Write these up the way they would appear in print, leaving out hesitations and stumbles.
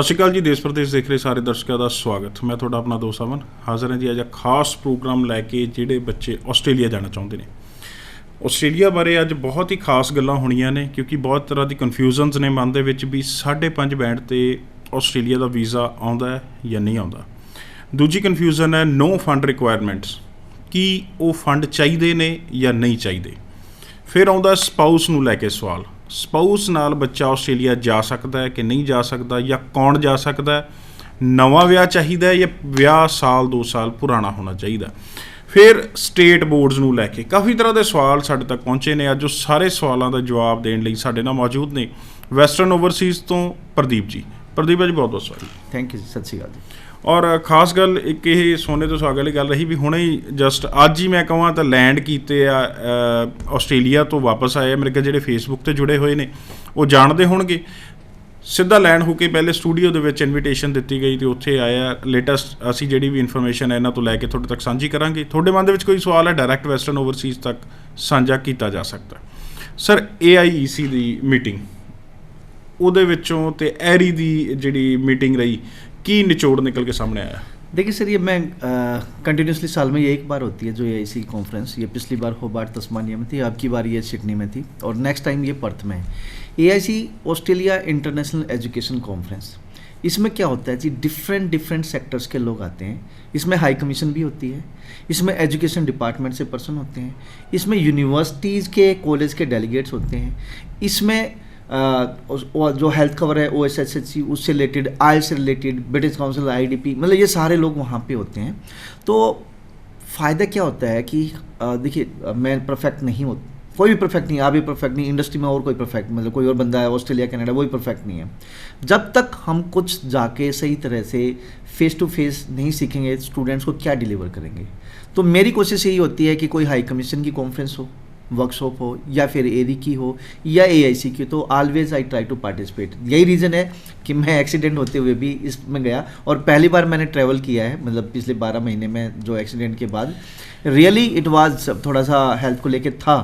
ਸਤਿ ਸ਼੍ਰੀ ਅਕਾਲ ਜੀ। ਦੇਸ਼ ਪ੍ਰਦੇਸ਼ ਦੇਖ ਰਹੇ ਸਾਰੇ ਦਰਸ਼ਕਾਂ ਦਾ ਸਵਾਗਤ। ਮੈਂ ਤੁਹਾਡਾ ਆਪਣਾ ਦੋਸਤ ਅਮਨ ਹਾਜ਼ਰ ਹਾਂ ਜੀ ਅੱਜ ਖਾਸ ਪ੍ਰੋਗਰਾਮ ਲੈ ਕੇ ਜਿਹੜੇ ਬੱਚੇ ਆਸਟ੍ਰੇਲੀਆ ਜਾਣਾ ਚਾਹੁੰਦੇ ਨੇ। ਆਸਟ੍ਰੇਲੀਆ ਬਾਰੇ ਅੱਜ ਬਹੁਤ ਹੀ ਖਾਸ ਗੱਲਾਂ ਹੋਣੀਆਂ ਨੇ ਕਿਉਂਕਿ ਬਹੁਤ ਤਰ੍ਹਾਂ ਦੀ ਕਨਫਿਊਜ਼ਨਸ ਨੇ ਮਨ ਦੇ ਵਿੱਚ ਵੀ 5.5 ਬੈਂਡ ਤੇ ਆਸਟ੍ਰੇਲੀਆ ਦਾ ਵੀਜ਼ਾ ਆਉਂਦਾ ਹੈ ਜਾਂ ਨਹੀਂ ਆਉਂਦਾ। ਦੂਜੀ ਕਨਫਿਊਜ਼ਨ ਹੈ ਨੋ ਫੰਡ ਰਿਕੁਆਇਰਮੈਂਟਸ, ਕੀ ਉਹ ਫੰਡ ਚਾਹੀਦੇ ਨੇ ਜਾਂ ਨਹੀਂ ਚਾਹੀਦੇ। ਫਿਰ ਆਉਂਦਾ ਸਪਾਊਸ ਨੂੰ ਲੈ ਕੇ ਸਵਾਲ, ਸਪਾਊਸ ਨਾਲ ਬੱਚਾ ਆਸਟ੍ਰੇਲੀਆ ਜਾ ਸਕਦਾ ਹੈ ਕਿ ਨਹੀਂ ਜਾ ਸਕਦਾ ਜਾਂ ਕੌਣ ਜਾ ਸਕਦਾ ਹੈ, ਨਵਾਂ ਵਿਆਹ ਚਾਹੀਦਾ ਜਾਂ ਵਿਆਹ ਸਾਲ 2 ਸਾਲ ਪੁਰਾਣਾ ਹੋਣਾ ਚਾਹੀਦਾ। ਫਿਰ ਸਟੇਟ ਬੋਰਡਸ ਨੂੰ ਲੈ ਕੇ ਕਾਫੀ ਤਰ੍ਹਾਂ ਦੇ ਸਵਾਲ ਸਾਡੇ ਤੱਕ ਪਹੁੰਚੇ ਨੇ। ਅੱਜ ਉਹ ਸਾਰੇ ਸਵਾਲਾਂ ਦਾ ਜਵਾਬ ਦੇਣ ਲਈ ਸਾਡੇ ਨਾਲ ਮੌਜੂਦ ਨੇ ਵੈਸਟਰਨ ਓਵਰਸੀਜ਼ ਤੋਂ ਪ੍ਰਦੀਪ ਜੀ। ਪ੍ਰਦੀਪ ਜੀ ਬਹੁਤ ਬਹੁਤ ਸਵਾਗਤ। ਥੈਂਕ ਯੂ, ਸਤਿ ਸ਼੍ਰੀ ਅਕਾਲ ਜੀ। ਔਰ ਖਾਸ ਗੱਲ ਇੱਕ ਇਹ ਸੋਨੇ ਤੋਂ ਸੁਹਾਗੇ ਵਾਲੀ ਗੱਲ ਰਹੀ ਵੀ ਹੁਣੇ ਹੀ ਜਸਟ ਅੱਜ ਹੀ ਮੈਂ ਕਹਾਂ ਤਾਂ ਲੈਂਡ ਕੀਤੇ ਆ ਆਸਟ੍ਰੇਲੀਆ ਤੋਂ ਵਾਪਸ ਆਏ। ਮੇਰੇ ਕੋਲ ਜਿਹੜੇ ਫੇਸਬੁੱਕ 'ਤੇ ਜੁੜੇ ਹੋਏ ਨੇ ਉਹ ਜਾਣਦੇ ਹੋਣਗੇ। ਸਿੱਧਾ ਲੈਂਡ ਹੋ ਕੇ ਪਹਿਲੇ ਸਟੂਡੀਓ ਦੇ ਵਿੱਚ ਇਨਵੀਟੇਸ਼ਨ ਦਿੱਤੀ ਗਈ ਅਤੇ ਉੱਥੇ ਆਇਆ। ਲੇਟੈਸਟ ਅਸੀਂ ਜਿਹੜੀ ਵੀ ਇਨਫੋਰਮੇਸ਼ਨ ਹੈ ਇਹਨਾਂ ਤੋਂ ਲੈ ਕੇ ਤੁਹਾਡੇ ਤੱਕ ਸਾਂਝੀ ਕਰਾਂਗੇ। ਤੁਹਾਡੇ ਮਨ ਦੇ ਵਿੱਚ ਕੋਈ ਸਵਾਲ ਹੈ ਡਾਇਰੈਕਟ ਵੈਸਟਰਨ ਓਵਰਸੀਜ਼ ਤੱਕ ਸਾਂਝਾ ਕੀਤਾ ਜਾ ਸਕਦਾ। ਸਰ AIEC ਦੀ ਮੀਟਿੰਗ ਉਹਦੇ ਵਿੱਚੋਂ ਅਤੇ ਐਰੀ ਦੀ ਜਿਹੜੀ ਮੀਟਿੰਗ ਰਹੀ, ਕੀ निचोड़ निकल के सामने आया? देखिए सर, ये मैं कंटिन्यूसली साल में ये एक बार होती है जो AIC कॉन्फ्रेंस। ये पिछली बार होबार्ट तस्मानिया में थी, अब की बार ये सिडनी में थी और नेक्स्ट टाइम ये पर्थ में है। AIC Australia international education conference. इसमें क्या होता है जी, डिफरेंट सेक्टर्स के लोग आते हैं। इसमें हाई कमीशन भी होती है, इसमें एजुकेशन डिपार्टमेंट से पर्सन होते हैं, इसमें यूनिवर्सिटीज़ के कॉलेज के डेलीगेट्स होते हैं, इसमें जो हेल्थ कवर है OSHSC उससे रिलेटेड, आयल से रिलेटेड, ब्रिटिश काउंसिल, IDP, मतलब ये सारे लोग वहाँ पे होते हैं। तो फ़ायदा क्या होता है कि देखिए मैं परफेक्ट नहीं हूँ, कोई भी परफेक्ट नहीं, आप भी परफेक्ट नहीं, इंडस्ट्री में और कोई परफेक्ट, मतलब कोई और बंदा है ऑस्ट्रेलिया कनाडा वो भी परफेक्ट नहीं है। जब तक हम कुछ जाके सही तरह से फेस टू फेस नहीं सीखेंगे स्टूडेंट्स को क्या डिलीवर करेंगे। तो मेरी कोशिश यही होती है कि कोई हाई कमीशन की कॉन्फ्रेंस हो, वर्कशॉप हो, या फिर एरी की हो या AIC की, तो always I try to participate. यही रीज़न है कि मैं एक्सीडेंट होते हुए भी इसमें गया और पहली बार मैंने ट्रैवल किया है, मतलब पिछले 12 महीने में जो एक्सीडेंट के बाद रियली इट वाज थोड़ा सा हेल्थ को लेके था,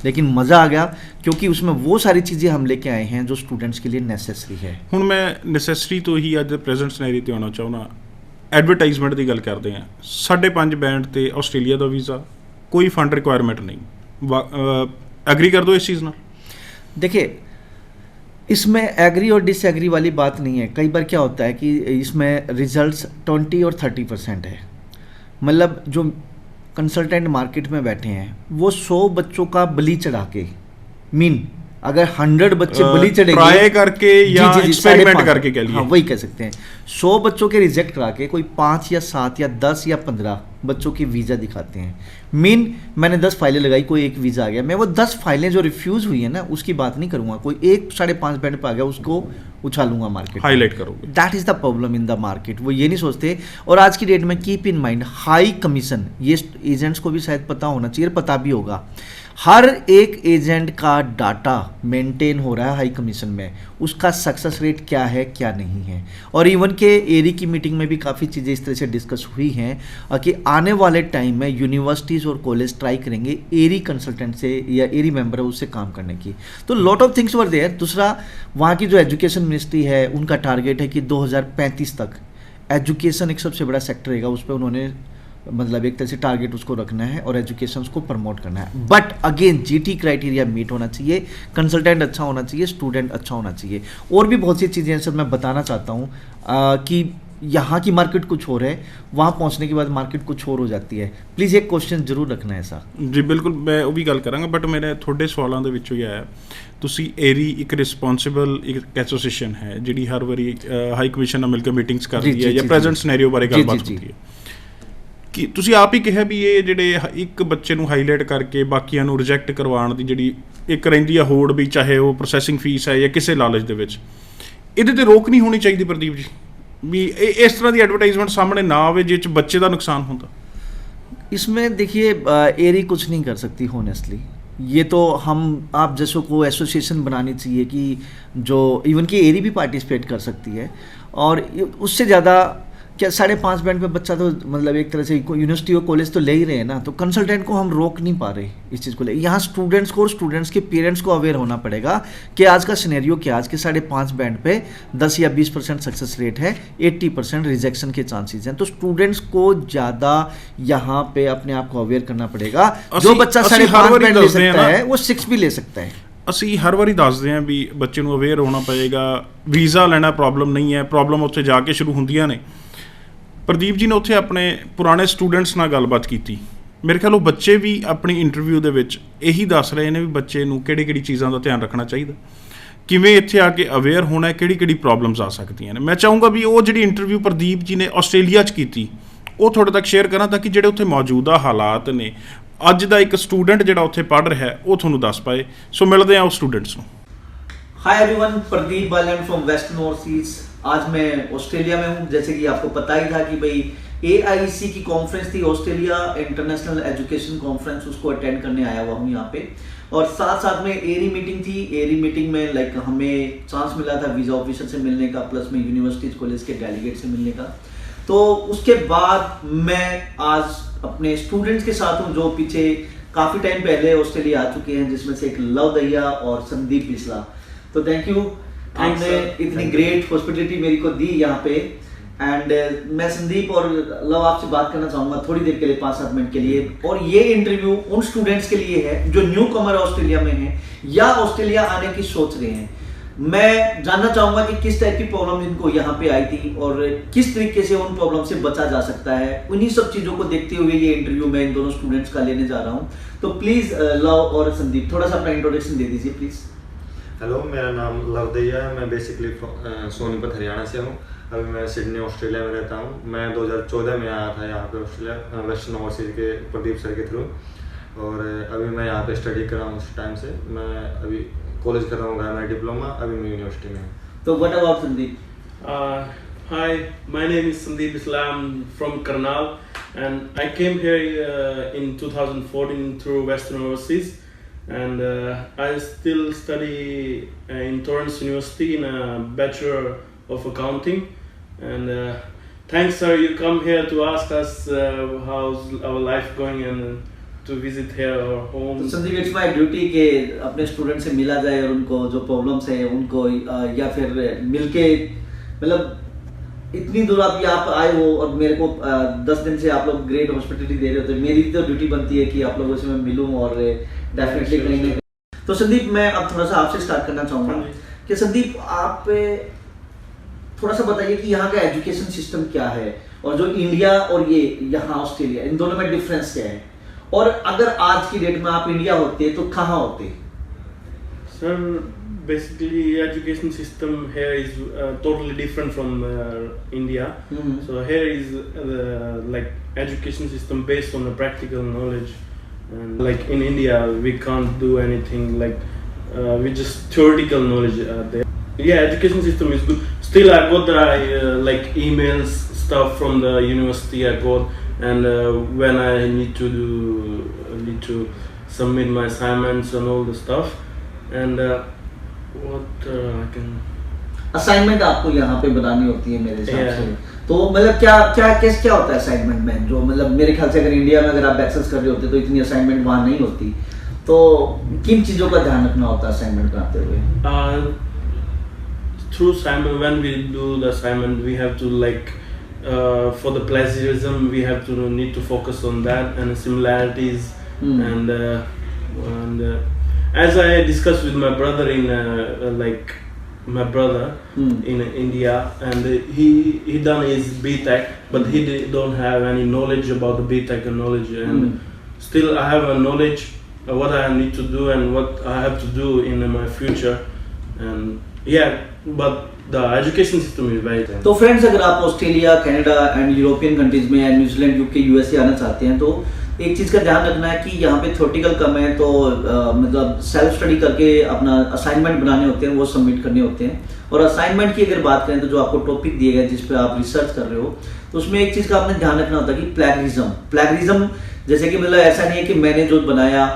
लेकिन मज़ा आ गया क्योंकि उसमें वो सारी चीज़ें हम लेके आए हैं जो स्टूडेंट्स के लिए नेसेसरी है। ਹੁਣ ਮੈਂ ਨੈਸੈਸਰੀ ਤੋਂ ਹੀ ਅੱਜ ਪ੍ਰੈਜ਼ੈਂਟ ਸਿਨੈਰੀਓ ਤੇ ਆਉਣਾ ਚਾਹੁੰਦਾ। ਐਡਵਰਟਾਈਜ਼ਮੈਂਟ ਦੀ ਗੱਲ ਕਰਦੇ ਹਾਂ। 5.5 ਬੈਂਡ ਤੇ ਆਸਟ੍ਰੇਲੀਆ ਦਾ ਵੀਜ਼ਾ, ਕੋਈ ਫੰਡ ਰਿਕੁਆਇਰਮੈਂਟ नहीं। एग्री कर दो इस चीज़ ना। देखिए इसमें एग्री और डिसएग्री वाली बात नहीं है। कई बार क्या होता है कि इसमें रिजल्ट्स 20 और 30% है। मतलब जो कंसल्टेंट मार्केट में बैठे हैं वो 100 बच्चों का बलि चढ़ा के, मीन अगर 100 बच्चे बलि चढ़ेंगे, ट्राई करके या एक्सपेरिमेंट करके कह लिए, हाँ वही कह सकते हैं। 100 बच्चों के रिजेक्ट करा के कोई 5 या 7 या 10 या 15 बच्चों की वीज़ा दिखाते हैं। मीन मैंने 10 फाइलें लगाई, कोई एक वीज़ा आ गया, मैं वो 10 फाइलें जो रिफ्यूज़ हुई है ना उसकी बात नहीं करूँगा। कोई एक 5.5 बैंड पर आ गया उसको उछालूंगा मार्केट, हाईलाइट करोगे। That is the problem in the market. वो ये नहीं सोचते। और आज की डेट में keep in mind high commission, ये एजेंट्स को भी शायद पता होना चाहिए, पता भी होगा। हर एक एजेंट का डाटा मेंटेन हो रहा है हाई कमीशन में, उसका सक्सेस रेट क्या है क्या नहीं है। और इवन के एरी की मीटिंग में भी काफ़ी चीज़ें इस तरह से डिस्कस हुई हैं कि आने वाले टाइम में यूनिवर्सिटीज़ और कॉलेज ट्राई करेंगे एरी कंसल्टेंट से या एरी मेंबर है उससे काम करने की। तो lot of things were there. दूसरा, वहाँ की जो एजुकेशन मिनिस्ट्री है उनका टारगेट है कि 2035 तक एजुकेशन एक सबसे बड़ा सेक्टर रहेगा। उस पर उन्होंने मतलब एक तरह से टारगेट उसको रखना है और एजुकेशन को प्रमोट करना है। But again GT criteria meet होना चाहिए, कंसल्टेंट अच्छा होना चाहिए, स्टूडेंट अच्छा होना चाहिए। और भी बहुत सी चीज़ें हैं सर, मैं बताना चाहता हूँ कि यहाँ की मार्केट कुछ और है, वहाँ पहुँचने के बाद मार्केट कुछ और हो जाती है। प्लीज़ एक क्वेश्चन जरूर रखना है ऐसा। जी बिल्कुल, मैं वो भी गल करांगा। बट मेरे थोड़े सवालों के विचों ही आया, ਤੁਸੀਂ एरी एक रिस्पॉन्सिबल एक एसोसीएशन है ਜਿਹੜੀ हर वारी हाई कमीशन ਨਾਲ ਮਿਲ ਕੇ ਮੀਟਿੰਗਸ ਕਰਦੀ ਹੈ ਜਾਂ ਪ੍ਰੈਜ਼ੈਂਟ ਸਿਨੈਰੀਓ ਬਾਰੇ ਗੱਲਬਾਤ ਹੁੰਦੀ ਹੈ ਕਿ ਤੁਸੀਂ ਆਪ ਹੀ ਕਿਹਾ ਵੀ ਇਹ ਜਿਹੜੇ ਇੱਕ ਬੱਚੇ ਨੂੰ ਹਾਈਲਾਈਟ ਕਰਕੇ ਬਾਕੀਆਂ ਨੂੰ ਰਿਜੈਕਟ ਕਰਵਾਉਣ ਦੀ ਜਿਹੜੀ ਇੱਕ ਰਹਿੰਦੀ ਆ ਹੋੜ, ਵੀ ਚਾਹੇ ਉਹ ਪ੍ਰੋਸੈਸਿੰਗ ਫੀਸ ਹੈ ਜਾਂ ਕਿਸੇ ਲਾਲਚ ਦੇ ਵਿੱਚ, ਇਹਦੇ ਤੇ ਰੋਕ ਨਹੀਂ ਹੋਣੀ ਚਾਹੀਦੀ ਪ੍ਰਦੀਪ ਜੀ, ਵੀ ਇਸ ਤਰ੍ਹਾਂ ਦੀ ਐਡਵਰਟਾਈਜ਼ਮੈਂਟ ਸਾਹਮਣੇ ਨਾ ਆਵੇ ਜਿਸ 'ਚ ਬੱਚੇ ਦਾ ਨੁਕਸਾਨ ਹੁੰਦਾ। इसमें देखिए एरी कुछ नहीं कर सकती होनेस्टली। ये तो हम आप जैसों को एसोसिएशन बनानी चाहिए कि जो इवन की एरी भी पार्टिसिपेट कर सकती है। और उससे ज़्यादा क्या 5.5 बैंड पे बच्चा तो मतलब एक तरह से यूनिवर्सिटी और कॉलेज तो ले ही रहे हैं ना, तो कंसल्टेंट को हम रोक नहीं पा रहे इस चीज़ को ले। यहाँ स्टूडेंट्स को और स्टूडेंट्स के पेरेंट्स को अवेयर होना पड़ेगा कि आज का सिनेरियो क्या, आज के 5.5 बैंड पे 10 या 20% सक्सेस रेट है, 80% रिजेक्शन के चांसेस हैं। तो स्टूडेंट्स को ज़्यादा यहाँ पे अपने आप को अवेयर करना पड़ेगा। जो बच्चा 5.5 बैंड ले सकता है वो 6 भी ले सकता है। ਅਸੀਂ ਹਰ ਵਾਰੀ ਦੱਸਦੇ ਹਾਂ ਵੀ ਬੱਚੇ ਨੂੰ ਅਵੇਅਰ ਹੋਣਾ ਪਏਗਾ, ਵੀਜ਼ਾ ਲੈਣਾ ਪ੍ਰੋਬਲਮ ਨਹੀਂ ਹੈ, ਪ੍ਰੋਬਲਮ ਉੱਥੇ ਜਾ ਕੇ ਸ਼ੁਰੂ ਹੁੰਦੀਆਂ ਨੇ। ਪ੍ਰਦੀਪ ਜੀ ਨੇ ਉੱਥੇ ਆਪਣੇ ਪੁਰਾਣੇ ਸਟੂਡੈਂਟਸ ਨਾਲ ਗੱਲਬਾਤ ਕੀਤੀ, ਮੇਰੇ ਖਿਆਲ ਉਹ ਬੱਚੇ ਵੀ ਆਪਣੀ ਇੰਟਰਵਿਊ ਦੇ ਵਿੱਚ ਇਹੀ ਦੱਸ ਰਹੇ ਨੇ ਵੀ ਬੱਚੇ ਨੂੰ ਕਿਹੜੀ ਚੀਜ਼ਾਂ ਦਾ ਧਿਆਨ ਰੱਖਣਾ ਚਾਹੀਦਾ, ਕਿਵੇਂ ਇੱਥੇ ਆ ਕੇ ਅਵੇਅਰ ਹੋਣਾ ਹੈ, ਕਿਹੜੀ ਪ੍ਰੋਬਲਮਸ ਆ ਸਕਦੀਆਂ ਨੇ। ਮੈਂ ਚਾਹੂੰਗਾ ਵੀ ਉਹ ਜਿਹੜੀ ਇੰਟਰਵਿਊ ਪ੍ਰਦੀਪ ਜੀ ਨੇ ਆਸਟ੍ਰੇਲੀਆ 'ਚ ਕੀਤੀ ਉਹ ਤੁਹਾਡੇ ਤੱਕ ਸ਼ੇਅਰ ਕਰਾਂ, ਤਾਂ ਕਿ ਜਿਹੜੇ ਉੱਥੇ ਮੌਜੂਦਾ ਹਾਲਾਤ ਨੇ, ਅੱਜ ਦਾ ਇੱਕ ਸਟੂਡੈਂਟ ਜਿਹੜਾ ਉੱਥੇ ਪੜ੍ਹ ਰਿਹਾ ਹੈ ਉਹ ਤੁਹਾਨੂੰ ਦੱਸ ਪਾਏ। ਸੋ ਮਿਲਦੇ ਹਾਂ ਉਸ ਸਟੂडेंट्स ਨੂੰ। हाय everyone, Pradeep Balan from western overseas. आज मैं ऑस्ट्रेलिया में हूँ। जैसे कि आपको पता ही था कि भाई AIC की कॉन्फ्रेंस थी, ऑस्ट्रेलिया इंटरनेशनल एजुकेशन कॉन्फ्रेंस, उसको अटेंड करने आया हुआ हूँ यहाँ पे। और साथ में एरी मीटिंग थी। एरी मीटिंग में लाइक हमें चांस मिला था वीज़ा ऑफिसर से मिलने का, प्लस में यूनिवर्सिटीज़ कॉलेज के डेलीगेट से मिलने का। तो उसके बाद मैं आज अपने स्टूडेंट्स के साथ हूँ जो पीछे काफ़ी टाइम पहले ऑस्ट्रेलिया आ चुके हैं, जिसमें से एक लव दैया और संदीप बिस्ला। तो थैंक यू, आपने इतनी ग्रेट हॉस्पिटलिटी मेरी को दी यहाँ पे। एंड मैं संदीप और लव आपसे बात करना चाहूँगा थोड़ी देर के लिए, 5-7 मिनट के लिए। और ये इंटरव्यू उन स्टूडेंट्स के लिए है जो न्यू कमर ऑस्ट्रेलिया में हैं या ऑस्ट्रेलिया आने की सोच रहे हैं। मैं जानना चाहूँगा कि किस टाइप की प्रॉब्लम इनको यहाँ पे आई थी और किस तरीके से उन प्रॉब्लम से बचा जा सकता है। उन्हीं सब चीज़ों को देखते हुए ये इंटरव्यू मैं इन दोनों स्टूडेंट्स का लेने जा रहा हूँ। तो प्लीज़ लव और संदीप थोड़ा सा अपना इंट्रोडक्शन दे दीजिए प्लीज़। हेलो, मेरा नाम लव दैया है। मैं बेसिकली सोनीपत हरियाणा से हूँ। अभी मैं सिडनी ऑस्ट्रेलिया में रहता हूँ। मैं 2014 में आया था यहाँ पे ऑस्ट्रेलिया, वेस्टर्न ओवरसीज के प्रदीप सर के थ्रू। और अभी मैं यहाँ पे स्टडी कर रहा हूँ। उस टाइम से मैं अभी कॉलेज कर रहा हूँ, ग्रेजुएट डिप्लोमा, अभी मैं यूनिवर्सिटी में। तो what about Sandeep? Hi, my name is Sandeep Islam. I'm from Karnal, and I came here in 2014 through Western Overseas, and I still study in Torrance University in a Bachelor of Accounting. And thanks, sir, you come here to ask us how's our life going and to visit here our home. तो Sandeep, it's my duty कि अपने student से मिला जाए और उनको जो problems है उनको या फिर मिलके, मतलब इतनी दूर आप आए हो और मेरे को 10 दिन से आप लोग ग्रेट हॉस्पिटलिटी दे रहे हो, तो मेरी तो ड्यूटी बनती है कि आप लोगों से मैं मिलूं और डेफिनेटली कहीं ना कहीं। तो संदीप, मैं अब थोड़ा सा आपसे स्टार्ट करना चाहूँगा कि संदीप आप थोड़ा सा बताइए कि यहाँ का एजुकेशन सिस्टम क्या है और जो इंडिया और ये यहाँ ऑस्ट्रेलिया, इन दोनों में डिफरेंस क्या है, और अगर आज की डेट में आप इंडिया होते तो कहाँ होते? Sir, basically education system here is totally different from India. So here is like education system based on the practical knowledge, and like in India we can't do anything like with just theoretical knowledge there. Yeah, education system is good. Still I got like emails stuff from the university I got. And when I need to submit my assignments and all the stuff, and what I can assignment आपको यहाँ पे बनानी होती है मेरे हिसाब से। तो मतलब क्या होता है असाइनमेंट में? जो मतलब मेरे ख्याल से अगर इंडिया में अगर आप बैचलर्स कर रहे होते तो इतनी असाइनमेंट वहाँ नहीं होती, तो किन चीज़ों का ध्यान रखना होता है असाइनमेंट बनाते हुए? Through assignment, when we do the assignment, we have to like for the plagiarism we have to need to focus on that and similarities. And as I discussed with my brother in in India, and he done his BTech, but he don't have any knowledge about the BTech and knowledge, and still I have a knowledge what I need to do and what I have to do in my future. And yeah, but the education system is very different. तो friends, अगर आप Australia, Canada and European countries में, New Zealand, UK, USA आना चाहते हैं तो एक चीज़ का ध्यान रखना है कि यहाँ पे थ्योरेटिकल कम है, तो मतलब सेल्फ स्टडी करके अपना असाइनमेंट बनाने होते हैं, वो सबमिट करने होते हैं। और असाइनमेंट की अगर बात करें तो जो आपको टॉपिक दिए गए जिस पे आप रिसर्च कर रहे हो, तो उसमें एक चीज़ का आपने ध्यान रखना होता है कि प्लैगरिज्म जैसे कि मतलब ऐसा नहीं है कि मैंने जो बनाया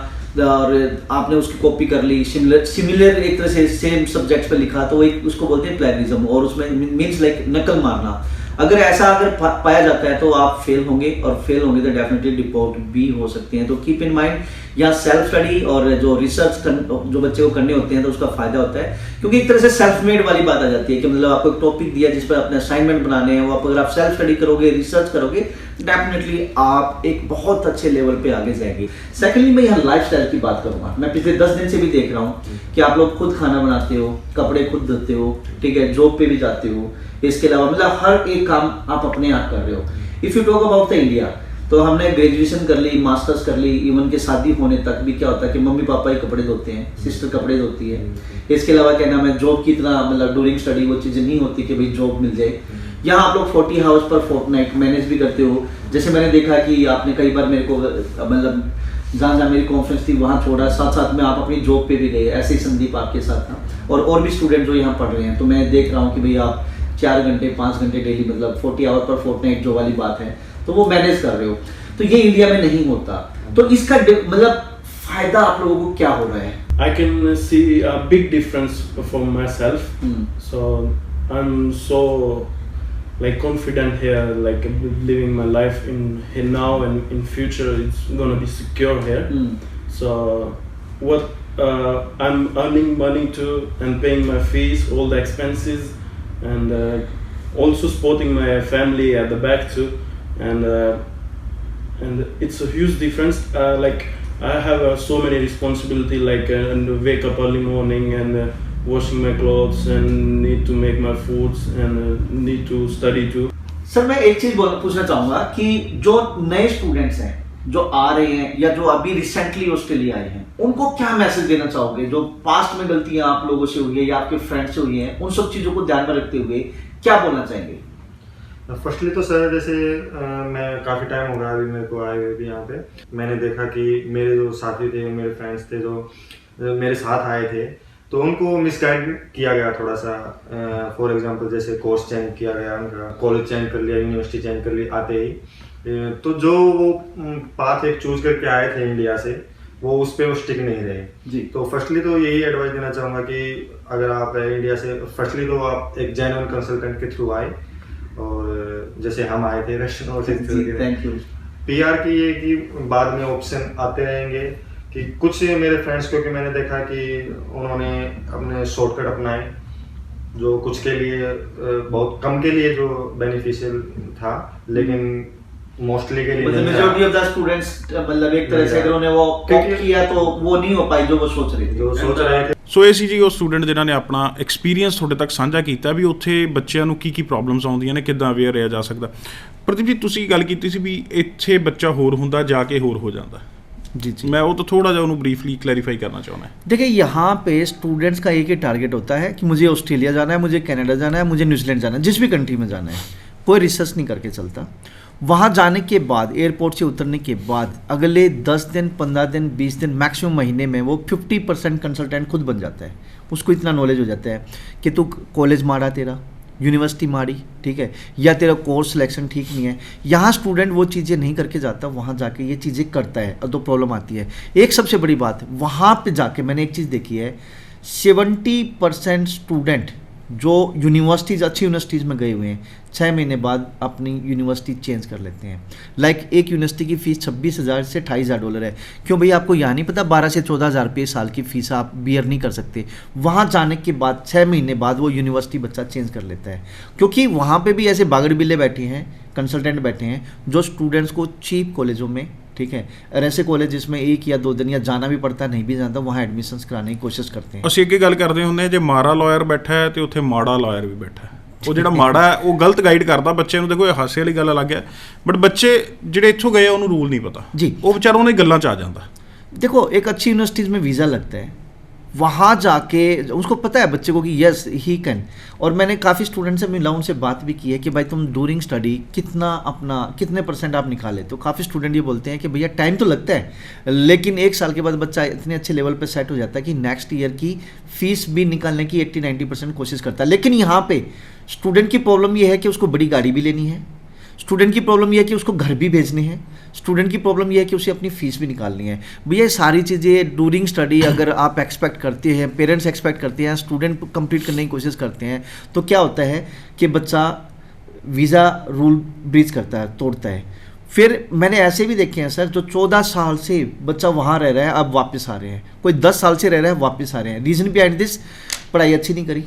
और आपने उसकी कॉपी कर ली, सिमिलर एक तरह से सेम सब्जेक्ट्स पे लिखा, तो वो एक उसको बोलते हैं प्लैगरिज्म। और उसमें मीन्स लाइक नकल मारना। अगर ऐसा अगर पाया जाता है तो आप फेल होंगे, और फेल होंगे तो डेफिनेटली डिपोर्ट भी हो सकते हैं। तो कीप इन माइंड, यहाँ सेल्फ स्टडी और जो रिसर्च जो बच्चे को करने होते हैं तो उसका फायदा होता है, क्योंकि एक तरह से सेल्फ मेड वाली बात आ जाती है कि मतलब आपको एक टॉपिक दिया जिस पर अपने असाइनमेंट बनाने हैं, वो अगर आप सेल्फ स्टडी करोगे, रिसर्च करोगे, डेफिनेटली आप एक बहुत अच्छे लेवल पे आगे जाएंगे। सेकेंडली मैं यहाँ लाइफस्टाइल की बात करूंगा। मैं पिछले 10 दिन से भी देख रहा हूँ कि आप लोग खुद खाना बनाते हो, कपड़े खुद धोते हो, ठीक है, जॉब पे भी जाते हो, इसके अलावा मतलब हर एक काम आप अपने आप कर रहे हो। If you talk about the India, तो हमने ग्रेजुएशन कर ली, मास्टर्स कर ली, इवन के शादी होने तक भी क्या होता है कि मम्मी पापा ही कपड़े धोते हैं, सिस्टर कपड़े धोती है। इसके अलावा क्या नाम है, जॉब की तरह मतलब ड्यूरिंग स्टडी वो चीज़ें नहीं होती कि भाई जॉब मिल जाए। यहाँ आप लोग 40 आवर्स पर फोर्टनाइट मैनेज भी करते हो। जैसे मैंने देखा कि आपने कई बार मेरे को मतलब जहाँ मेरी कॉन्फ्रेंस थी वहाँ छोड़ा, साथ साथ में आप अपनी जॉब पे भी गए। ऐसे ही संदीप आपके साथ था और भी स्टूडेंट जो यहाँ पढ़ रहे हैं। तो मैं देख रहा हूँ कि भाई आप 4 घंटे 5 घंटे डेली मतलब 40 आवर पर फोर्टनाइट जो वाली बात है तो वो मैनेज कर रहे हो। तो ये इंडिया में नहीं होता। तो इसका मतलब फायदा आप लोगों को क्या हो रहा है? I can see a big difference for myself. So I'm so like confident here, like living my life in here now and in future it's gonna be secure here. So what I'm earning money too and paying my fees, all the expenses, and also supporting my family at the back too, and it's a huge difference. Like I have so many responsibility, like and wake up early morning and washing my clothes and need to make my foods and need to study too. Sir मैं एक चीज पूछना चाहूंगा कि जो नए students हैं जो आ रहे हैं या जो अभी रिसेंटली ऑस्ट्रेलिया आए हैं, उनको क्या मैसेज देना चाहोगे? जो पास्ट में गलतियां आप लोगों से हुई है या आपके फ्रेंड्स से हुई हैं, उन सब चीजों को ध्यान में रखते हुए क्या बोलना चाहेंगे? फर्स्टली तो सर जैसे मैं काफ़ी टाइम हो गया अभी मेरे को आए हुए भी यहाँ पे। मैंने देखा कि मेरे जो साथी थे, मेरे फ्रेंड्स थे जो मेरे साथ आए थे, तो उनको मिसगाइड किया गया थोड़ा सा। फॉर एग्जांपल जैसे कोर्स चेंज किया गया, उनका कॉलेज चेंज कर लिया, यूनिवर्सिटी चेंज कर ली आते ही। तो जो वो पाथ एक चूज करके आए थे इंडिया से, वो उस पर वो स्टिक नहीं रहे जी। तो फर्स्टली तो यही एडवाइस देना चाहूँगा कि अगर आप इंडिया से फर्स्टली तो आप एक जेन्युइन कंसल्टेंट के थ्रू आए, और जैसे हम आए थे रशियन और थैंक यू। पीआर की ये कि बाद में ऑप्शन आते रहेंगे कि कुछ मेरे फ्रेंड्स को कि मैंने देखा कि उन्होंने अपने शॉर्टकट अपनाए जो कुछ के लिए बहुत कम के लिए जो बेनिफिशियल था, लेकिन मोस्टली के लिए मेजॉरिटी ऑफ द स्टूडेंट्स मतलब एक तरह से अगर उन्होंने वो कॉपी किया तो वो नहीं हो पाई जो वो सोच रहे थे। ਸੋ ਇਹ ਸੀ ਜੀ ਉਹ ਸਟੂਡੈਂਟ ਜਿਨ੍ਹਾਂ ਨੇ ਆਪਣਾ ਐਕਸਪੀਰੀਅੰਸ ਤੁਹਾਡੇ ਤੱਕ ਸਾਂਝਾ ਕੀਤਾ ਵੀ ਉੱਥੇ ਬੱਚਿਆਂ ਨੂੰ ਕੀ ਪ੍ਰੋਬਲਮਸ ਆਉਂਦੀਆਂ ਨੇ, ਕਿੱਦਾਂ ਅਵੇਅਰ ਰਿਹਾ ਜਾ ਸਕਦਾ। ਪ੍ਰਦੀਪ ਜੀ ਤੁਸੀਂ ਗੱਲ ਕੀਤੀ ਸੀ ਵੀ ਇੱਥੇ ਬੱਚਾ ਹੋਰ ਹੁੰਦਾ ਜਾ ਕੇ ਹੋਰ ਹੋ ਜਾਂਦਾ। जी जी, मैं वो तो थोड़ा सा उन्होंने ब्रीफली क्लैरिफाई करना चाहूँ। देखिए यहाँ पे स्टूडेंट्स का एक ही टारगेट होता है कि मुझे ऑस्ट्रेलिया जाना है, मुझे कनाडा जाना है, मुझे न्यूजीलैंड जाना है, जिस भी कंट्री में जाना है। कोई रिसर्च नहीं करके चलता। वहाँ जाने के बाद एयरपोर्ट से उतरने के बाद अगले 10 दिन 15 दिन 20 दिन मैक्सिमम महीने में वो 50% कंसल्टेंट खुद बन जाता है। उसको इतना नॉलेज हो जाता है कि तू कॉलेज मारा, तेरा यूनिवर्सिटी मारी, ठीक है, या तेरा कोर्स सिलेक्शन ठीक नहीं है। यहाँ स्टूडेंट वो चीज़ें नहीं करके जाता, वहाँ जाके ये चीज़ें करता है और तो प्रॉब्लम आती है। एक सबसे बड़ी बात, वहाँ पे जाके मैंने एक चीज़ देखी है, 70% स्टूडेंट जो यूनिवर्सिटीज़ अच्छी यूनिवर्सिटीज़ में गए हुए हैं 6 महीने बाद अपनी यूनिवर्सिटी चेंज कर लेते हैं। लाइक एक यूनिवर्सिटी की फ़ीस 26,000 से $28,000 है। क्यों भाई? आपको यहाँ नहीं पता 12 से 14,000 रुपये साल की फ़ीस आप बियर नहीं कर सकते। वहाँ जाने के बाद 6 महीने बाद वो यूनिवर्सिटी बच्चा चेंज कर लेता है, क्योंकि वहाँ पे भी ऐसे बागड़ बिल्ले बैठे हैं, कंसल्टेंट बैठे हैं जो स्टूडेंट्स को चीप कॉलेजों में, ठीक है, और ऐसे कॉलेज जिसमें 1 या 2 दिन या जाना भी पड़ता है, नहीं भी जाता, वहाँ एडमिशन्स कराने की कोशिश करते हैं। ਅਸੀਂ ਅੱਗੇ ਗੱਲ ਕਰਦੇ ਹੁੰਦੇ ਜੇ ਮਾੜਾ ਲਾਇਰ ਬੈਠਾ ਹੈ ਤੇ ਉੱਥੇ ਮਾੜਾ ਲਾਇਰ ਵੀ ਬੈਠਾ ਹੈ। ਉਹ ਜਿਹੜਾ ਮਾੜਾ ਹੈ ਉਹ ਗਲਤ ਗਾਈਡ ਕਰਦਾ ਬੱਚੇ ਨੂੰ। ਦੇਖੋ ਇਹ ਹਾਸੇ ਵਾਲੀ ਗੱਲ ਅਲੱਗ ਹੈ, ਬਟ ਬੱਚੇ ਜਿਹੜੇ ਇੱਥੋਂ ਗਏ ਉਹਨੂੰ ਰੂਲ ਨਹੀਂ ਪਤਾ ਜੀ, ਉਹ ਵਿਚਾਰਾ ਉਹਨਾਂ ਗੱਲਾਂ 'ਚ ਆ ਜਾਂਦਾ। देखो एक अच्छी यूनिवर्सिटीज़ में वीज़ा लगता है, वहाँ जाके उसको पता है बच्चे को कि यस ही कैन। और मैंने काफ़ी स्टूडेंट से मिला, उनसे बात भी की है कि भाई तुम ड्यूरिंग स्टडी कितने % आप निकाले। तो काफ़ी स्टूडेंट ये बोलते हैं कि भैया टाइम तो लगता है, लेकिन 1 साल के बाद बच्चा इतने अच्छे लेवल पे सेट हो जाता है कि नेक्स्ट ईयर की फ़ीस भी निकालने की 80-90% कोशिश करता है। लेकिन यहाँ पे स्टूडेंट की प्रॉब्लम ये है कि उसको बड़ी गाड़ी भी लेनी है, स्टूडेंट की प्रॉब्लम यह है कि उसको घर भी भेजने हैं, स्टूडेंट की प्रॉब्लम यह है कि उसे अपनी फ़ीस भी निकालनी है। भैया ये सारी चीज़ें ड्यूरिंग स्टडी अगर आप एक्सपेक्ट करते हैं, पेरेंट्स एक्सपेक्ट करते हैं, स्टूडेंट कंप्लीट करने की कोशिश करते हैं, तो क्या होता है कि बच्चा वीज़ा रूल ब्रीच करता है, तोड़ता है। फिर मैंने ऐसे भी देखे हैं सर, जो 14 साल से बच्चा वहाँ रह रहा है, अब वापस आ रहे हैं। कोई 10 साल से रह रहा है, वापस आ रहे हैं। रीज़न बिहाइंड दिस, पढ़ाई अच्छी नहीं करी।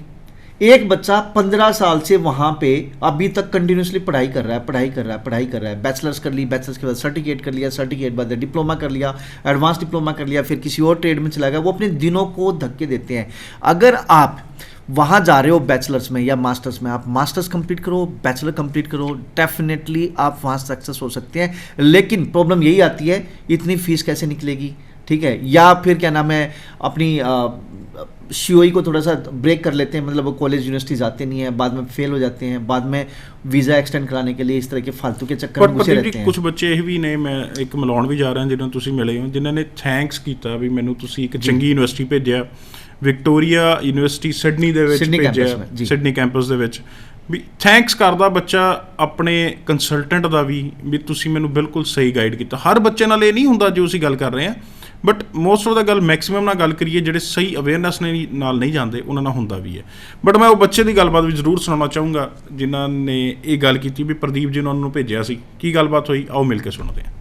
एक बच्चा 15 साल से वहाँ पे अभी तक कंटिन्यूसली पढ़ाई कर रहा है, बैचलर्स कर ली, बैचलर्स के बाद सर्टिफिकेट कर लिया, सर्टिफिकेट बाद डिप्लोमा कर लिया, एडवांस डिप्लोमा कर लिया, फिर किसी और ट्रेड में चला गया। वो अपने दिनों को धक्के देते हैं। अगर आप वहाँ जा रहे हो बैचलर्स में या मास्टर्स में, आप मास्टर्स कंप्लीट करो, बैचलर कंप्लीट करो, डेफिनेटली आप वहाँ सक्सेस हो सकते हैं। लेकिन प्रॉब्लम यही आती है, इतनी फीस कैसे निकलेगी, ठीक है। या फिर क्या नाम है, अपनी COE को थोड़ा सा ब्रेक कर लेते हैं, मतलब वो कॉलेज यूनिवर्सिटी जाते नहीं है, बाद में फेल हो जाते हैं, बाद में वीज़ा एक्सटेंड कराने के लिए इस तरह के फालतू के चक्कर में घुसे रहते हैं। कुछ ਬੱਚੇ ਇਹ ਵੀ ਨੇ, ਮੈਂ ਇੱਕ ਮਿਲਾਉਣ ਵੀ ਜਾ ਰਿਹਾ ਜਿਹਨਾਂ ਨੂੰ ਤੁਸੀਂ ਮਿਲੇ ਹੋ, ਜਿਨ੍ਹਾਂ ਨੇ ਥੈਂਕਸ ਕੀਤਾ ਵੀ ਮੈਨੂੰ ਤੁਸੀਂ ਇੱਕ ਚੰਗੀ ਯੂਨੀਵਰਸਿਟੀ ਭੇਜਿਆ, ਵਿਕਟੋਰੀਆ ਯੂਨੀਵਰਸਿਟੀ ਸਿਡਨੀ ਦੇ ਵਿੱਚ ਭੇਜਿਆ, ਸਿਡਨੀ ਕੈਂਪਸ ਦੇ ਵਿੱਚ ਵੀ ਥੈਂਕਸ ਕਰਦਾ ਬੱਚਾ ਆਪਣੇ ਕੰਸਲਟੈਂਟ ਦਾ ਵੀ ਤੁਸੀਂ ਮੈਨੂੰ ਬਿਲਕੁਲ ਸਹੀ ਗਾਈਡ ਕੀਤਾ। ਹਰ ਬੱਚੇ ਨਾਲ ਇਹ ਨਹੀਂ ਹੁੰਦਾ ਜੋ ਅਸੀਂ ਗੱਲ ਕਰ ਰਹੇ ਹਾਂ, ਬਟ ਮੋਸਟ ਆਫ ਦਾ ਗੱਲ ਮੈਕਸੀਮਮ ਨਾਲ ਗੱਲ ਕਰੀਏ, ਜਿਹੜੇ ਸਹੀ ਅਵੇਅਰਨੈਸ ਨਾਲ ਨਹੀਂ ਜਾਂਦੇ ਉਹਨਾਂ ਨਾਲ ਹੁੰਦਾ ਵੀ ਹੈ। ਬਟ ਮੈਂ ਉਹ ਬੱਚੇ ਦੀ ਗੱਲਬਾਤ ਵੀ ਜ਼ਰੂਰ ਸੁਣਾਉਣਾ ਚਾਹੂੰਗਾ ਜਿਨ੍ਹਾਂ ਨੇ ਇਹ ਗੱਲ ਕੀਤੀ ਵੀ ਪ੍ਰਦੀਪ ਜੀ ਨੇ ਉਹਨਾਂ ਨੂੰ ਭੇਜਿਆ ਸੀ। ਕੀ ਗੱਲਬਾਤ ਹੋਈ, ਆਓ ਮਿਲ ਕੇ ਸੁਣਦੇ ਹਾਂ।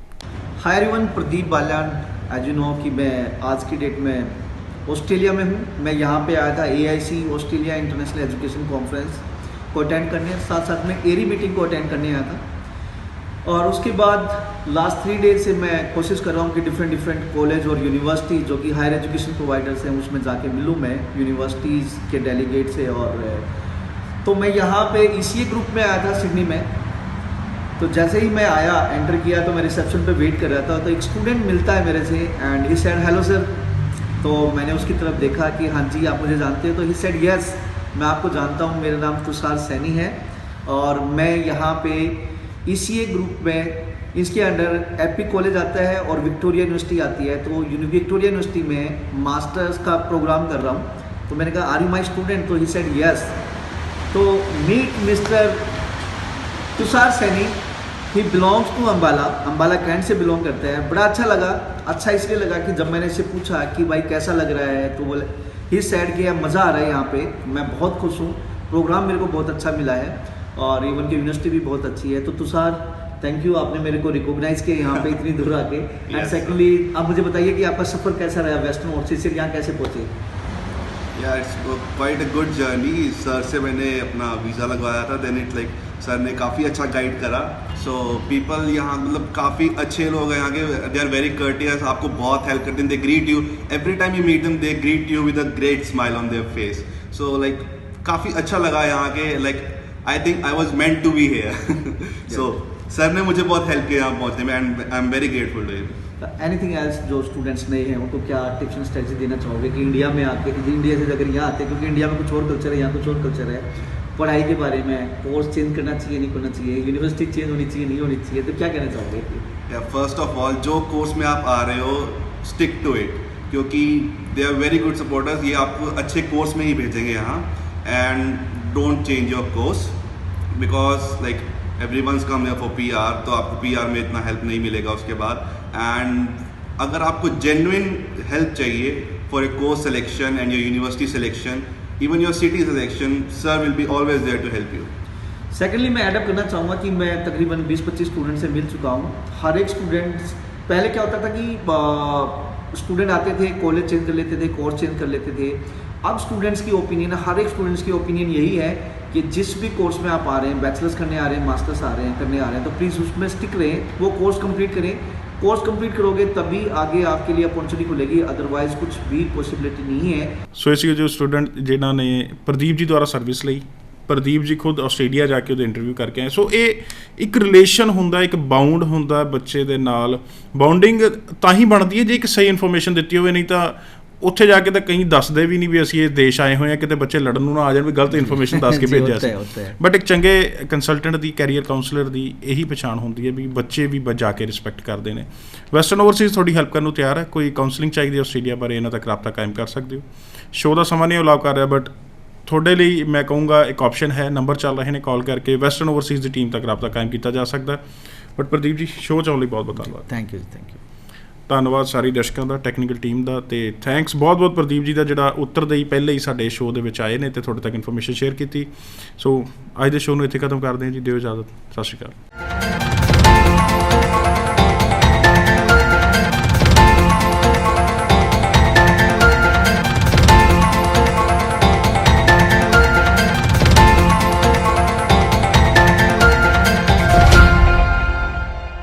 Hi everyone, Pradeep Balyan. As you know कि मैं आज की डेट में ऑस्ट्रेलिया में हूँ। मैं यहाँ पे आया था AIC Australia international education conference को अटेंड करने, साथ साथ में एरी मीटिंग को अटेंड करने आया था। और उसके बाद लास्ट 3 डेज से मैं कोशिश कर रहा हूँ कि डिफरेंट कॉलेज और यूनिवर्सिटी जो कि हायर एजुकेशन प्रोवाइडर्स हैं उसमें जाके मिलूँ मैं यूनिवर्सिटीज़ के डेलीगेट से। और तो मैं यहाँ पे ECA ग्रुप में आया था सिडनी में। तो जैसे ही मैं आया, एंटर किया, तो मैं रिसेप्शन पे वेट कर रहा था, तो एक स्टूडेंट मिलता है मेरे से and he said hello sir. तो मैंने उसकी तरफ देखा कि हाँ जी आप मुझे जानते हो, तो ही सेड यस मैं आपको जानता हूँ, मेरा नाम तुषार सैनी है और मैं यहाँ पे ECA ग्रुप में, इसके अंडर एपी कॉलेज आता है और विक्टोरिया यूनिवर्सिटी आती है। तो विक्टोरिया यूनिवर्सिटी में मास्टर्स का प्रोग्राम कर रहा हूँ। तो मैंने कहा आर यू माई स्टूडेंट, तो ही सेड यस। तो meet mister Tushar Saini, he belongs to Ambala cantt से बिलोंग करते हैं। बड़ा अच्छा लगा। अच्छा इसलिए लगा कि जब मैंने इससे पूछा कि भाई कैसा लग रहा है, तो बोले ही सेड कि मज़ा आ रहा है यहाँ पे, मैं बहुत खुश हूँ, प्रोग्राम मेरे को बहुत अच्छा मिला है और इवन की यूनिवर्सिटी भी बहुत अच्छी है। तो तुषार थैंक यू, आपने मेरे को रिकॉग्नाइज़ किया यहाँ पे इतनी दूर आके। एंड सेकेंडली आप मुझे बताइए कि आपका सफ़र कैसा रहा वेस्टर्न ऑस्ट्रेलिया से यहाँ कैसे पहुँचे? या it's quite a good journey. Sir से मैंने अपना वीज़ा लगवाया था, देन इट लाइक सर ने काफ़ी अच्छा गाइड करा। सो पीपल यहाँ मतलब काफ़ी अच्छे लोग हैं यहाँ के, दे आर वेरी कर्टियस, आपको बहुत हेल्प करते हैं, they greet you every time you meet them, they greet you with a great smile on their face. So like काफ़ी अच्छा लगा यहाँ के, like I think I was meant to be here. So sir ने मुझे बहुत help किया यहाँ पहुँचने में and I am very grateful to him. Anything else जो स्टूडेंट्स नहीं हैं उनको क्या टिप्स एंड स्ट्रेटजी देना चाहोगे कि इंडिया में आके, इंडिया से अगर यहाँ आते हैं, क्योंकि इंडिया में कुछ और कल्चर है, यहाँ कुछ और कल्चर है, पढ़ाई के बारे में, कोर्स चेंज करना चाहिए नहीं करना चाहिए, यूनिवर्सिटी चेंज होनी चाहिए नहीं होनी चाहिए, तो क्या कहना चाहोगे? फर्स्ट ऑफ ऑल जो कोर्स में आप आ रहे हो स्टिक टू इट, क्योंकि they are very good supporters, ये आपको अच्छे कोर्स में ही भेजेंगे यहाँ। And don't change your course because like everyone's come here for PR, तो आपको PR में इतना हेल्प नहीं मिलेगा उसके बाद। एंड अगर आपको जेन्युइन हेल्प चाहिए for a course selection and your university selection, even your city selection, sir will be always there to help you. Secondly मैं एडअप करना चाहूँगा कि मैं तकरीबन 20-25 स्टूडेंट से मिल चुका हूँ। हर एक स्टूडेंट, पहले क्या होता था कि स्टूडेंट आते थे, कॉलेज चेंज कर लेते थे, कोर्स चेंज कर लेते थे। अब स्टूडेंट्स की ओपिनियन, हर एक स्टूडेंट्स की ओपिनियन यही है कि जिस भी कोर्स में आप आ रहे हैं, बैचलर्स करने आ रहे हैं, मास्टर्स आ रहे हैं, करने आ रहे हैं, तो प्लीज़ उसमें स्टिक रहें, वो कोर्स कंप्लीट करें। कोर्स कंप्लीट करोगे तभी आगे आपके लिए अपॉर्चुनिटी खुलेगी, अदरवाइज कुछ भी पॉसिबिलिटी नहीं है। ਸੋ ਇਹ ਜੋ ਸਟੂਡੈਂਟ ਜਿਨ੍ਹਾਂ ਨੇ ਪ੍ਰਦੀਪ ਜੀ ਦੁਆਰਾ ਸਰਵਿਸ ਲਈ, ਪ੍ਰਦੀਪ ਜੀ ਖੁਦ ਆਸਟ੍ਰੇਲੀਆ ਜਾ ਕੇ ਉਹਦੇ ਇੰਟਰਵਿਊ ਕਰਕੇ ਆਏ। ਸੋ ਇਹ ਇੱਕ ਰਿਲੇਸ਼ਨ ਹੁੰਦਾ, ਇੱਕ ਬਾਉਂਡ ਹੁੰਦਾ ਬੱਚੇ ਦੇ ਨਾਲ। ਬਾਉਂਡਿੰਗ ਤਾਂ ਹੀ ਬਣਦੀ ਹੈ ਜੇ ਇੱਕ ਸਹੀ ਇਨਫੋਰਮੇਸ਼ਨ ਦਿੱਤੀ ਹੋਵੇ, ਨਹੀਂ ਤਾਂ ਉੱਥੇ ਜਾ ਕੇ ਤਾਂ ਕਈ ਦੱਸਦੇ ਵੀ ਨਹੀਂ ਵੀ ਅਸੀਂ ਇਹ ਦੇਸ਼ ਆਏ ਹੋਏ ਹਾਂ, ਕਿਤੇ ਬੱਚੇ ਲੜਨ ਨੂੰ ਨਾ ਆ ਜਾਣ ਵੀ ਗਲਤ ਇਨਫੋਰਮੇਸ਼ਨ ਦੱਸ ਕੇ ਭੇਜਿਆ ਸੀ। ਬਟ ਇੱਕ ਚੰਗੇ ਕੰਸਲਟੈਂਟ ਦੀ, ਕੈਰੀਅਰ ਕਾਉਂਸਲਰ ਦੀ ਇਹੀ ਪਛਾਣ ਹੁੰਦੀ ਹੈ ਵੀ ਬੱਚੇ ਵੀ ਜਾ ਕੇ ਰਿਸਪੈਕਟ ਕਰਦੇ ਨੇ। ਵੈਸਟਰਨ ਓਵਰਸੀਜ਼ ਤੁਹਾਡੀ ਹੈਲਪ ਕਰਨ ਨੂੰ ਤਿਆਰ ਹੈ। ਕੋਈ ਕਾਉਂਸਲਿੰਗ ਚਾਹੀਦੀ ਆਸਟ੍ਰੇਲੀਆ ਬਾਰੇ, ਇਹਨਾਂ ਤੱਕ ਰਾਬਤਾ ਕਾਇਮ ਕਰ ਸਕਦੇ ਹੋ। ਸ਼ੋਅ ਦਾ ਸਮਾਂ ਨਹੀਂ ਅਲਾਉ ਕਰ ਰਿਹਾ, ਬਟ ਤੁਹਾਡੇ ਲਈ ਮੈਂ ਕਹੂੰਗਾ ਇੱਕ ਆਪਸ਼ਨ ਹੈ, ਨੰਬਰ ਚੱਲ ਰਹੇ ਨੇ, ਕਾਲ ਕਰਕੇ ਵੈਸਟਰਨ ਓਵਰਸੀਜ਼ ਦੀ ਟੀਮ ਤੱਕ ਰਾਬਤਾ ਕਾਇਮ ਕੀਤਾ ਜਾ ਸਕਦਾ। ਬਟ ਪ੍ਰਦੀਪ ਜੀ, ਸ਼ੋਅ 'ਚ ਆਉਣ ਲਈ ਬਹੁਤ ਬਹੁਤ ਧੰਨਵਾਦ। ਥੈਂਕ ਯੂ ਜੀ, ਥੈਂਕ ਯੂ। ਧੰਨਵਾਦ ਸਾਰੇ ਦਰਸ਼ਕਾਂ ਦਾ, ਟੈਕਨੀਕਲ ਟੀਮ ਦਾ, ਤੇ ਥੈਂਕਸ ਬਹੁਤ ਪ੍ਰਦੀਪ ਜੀ ਦਾ ਜਿਹੜਾ ਉੱਤਰਦਾਈ ਪਹਿਲੇ ਹੀ ਸਾਡੇ ਸ਼ੋਅ ਦੇ ਵਿੱਚ ਆਏ ਨੇ ਤੇ ਤੁਹਾਡੇ ਤੱਕ ਇਨਫੋਰਮੇਸ਼ਨ ਸ਼ੇਅਰ ਕੀਤੀ। ਸੋ ਅੱਜ ਦੇ ਸ਼ੋਅ ਨੂੰ ਇੱਥੇ ਖਤਮ ਕਰਦੇ ਹਾਂ ਜੀ, ਦਿਓ ਇਜਾਜ਼ਤ, ਸਤਿ ਸ਼੍ਰੀ ਅਕਾਲ।